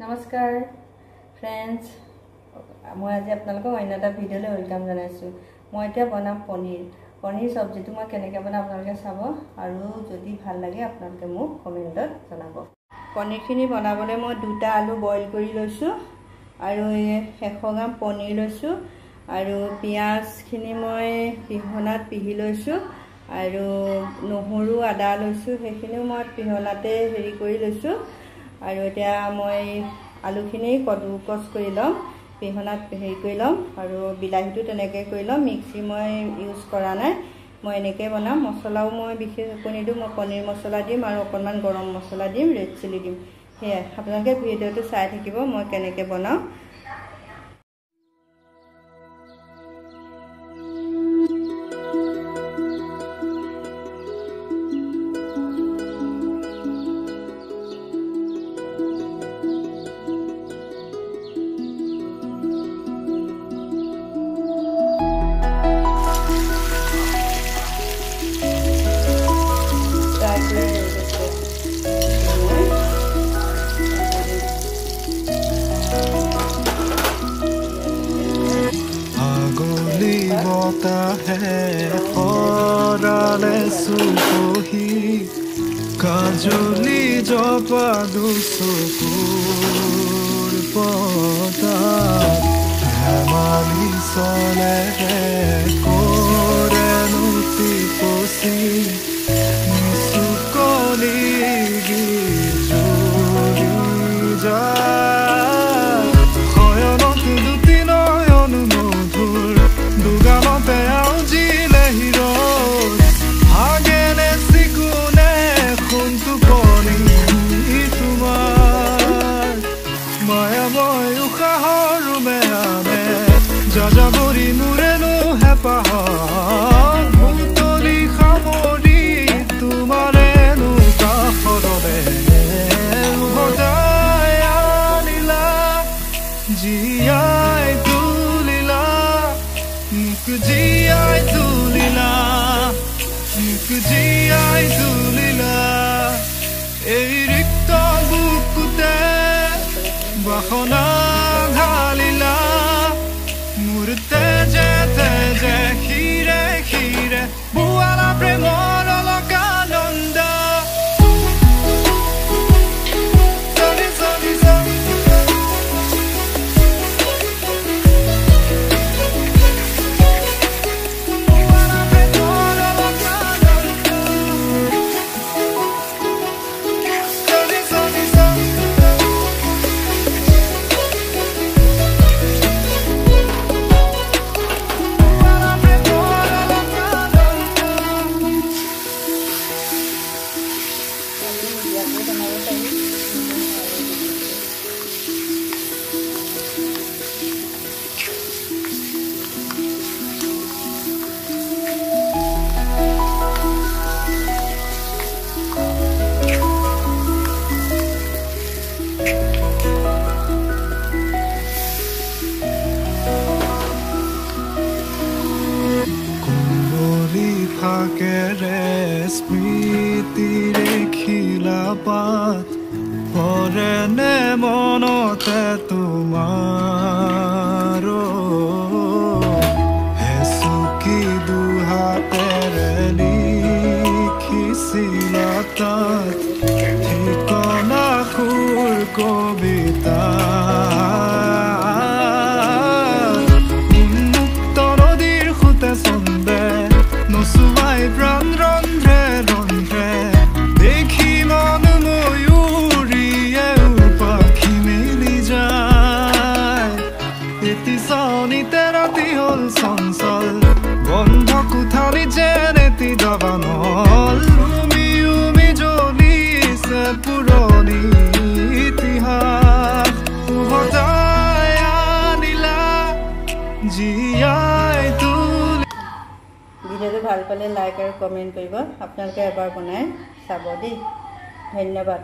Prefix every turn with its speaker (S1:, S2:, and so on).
S1: নমস্কাৰ ফ্ৰেণ্ডছ মই আজি আপোনালোকক অন্য এটা ভিডিঅ'লৈ ওয়েলকাম জনাইছোঁ। মই এতিয়া বনাম পনীৰ সবজিটো মই কেনেকৈ বনাম আপোনালোকে চাব আৰু যদি ভাল লাগে আপোনালোকে মোক কমেণ্টত জনাব। পনীৰখিনি বনাবলৈ মই দুটা আলু বইল কৰি লৈছোঁ আৰু 100 গ্ৰাম পনীৰ লৈছোঁ আৰু পিঁয়াজখিনি মই পিহনাত পিহি লৈছোঁ আৰু নহৰু আদা লৈছোঁ, সেইখিনিও মই পিহনাতে হেৰি কৰি লৈছোঁ আৰু এতিয়া মই আলুখিনি কদুকচ কৰি ল'ম, পিহনাত হেৰি কৰি ল'ম আৰু বিলাহীটো তেনেকৈ কৰি ল'ম। মিক্সি মই ইউজ কৰা নাই, মই এনেকৈ বনাম। মছলাও মই বিশেষ একো নিদিওঁ, মই পনীৰ মছলা দিম আৰু অকণমান গৰম মছলা দিম, ৰেড চিলি দিম। সেয়াই আপোনালোকে ভিডিঅ'টো চাই থাকিব মই কেনেকৈ বনাওঁ।
S2: কাজলি জপা দুচকুৰ পতা ধেমালি চলে কৰে নুতি পচি নিচুকলি জুৰি যায় শয়নত দুটি নয়ন মধুৰ দুগামতে আউজিলে হিৰ যাযাবৰী মোৰেনো হেঁপাহত মুতলি সামৰি তোমাৰেনো কাষৰলে উভতাই আনিলা, জীয়াই তুলিলা মোক, জীয়াই তুলিলা মোক, জীয়াই তুলিলা। এই ৰিক্ত বুকুতে বাসনা ঢালিলা, তেজে তেজে খিৰে খিৰে বুৱালা প্ৰেমৰ অলকানন্দ। স্মৃতিৰে খিলা পাত পৰেনে মনতে তোমাৰ হেচুকি দুহাতেৰে লিখিছিলা তাত ঠিকনা সুৰ কবিতা। উন্মুক্ত নদীৰ সুতে চন্দে নচুৱাই প্ৰাণ ৰন্ধ্ৰে ৰন্ধ্ৰে দেখি মন ময়ূৰীয়ে পাখি মেলি যায়। এটি চাউনিতে ৰাতি হ'ল চঞ্চল বন্ধ কোঠালি যেন এটি দাবানল, উমি উমি জ্বলিছে পুৰণি ইতিহাস উভতাই আনিলা, জীয়াই তুলি।
S1: ভিডিঅ'টো ভাল পালে লাইক আৰু কমেণ্ট কৰিব, আপোনালোকে এবাৰ বনাই চাব দেই। ধন্যবাদ।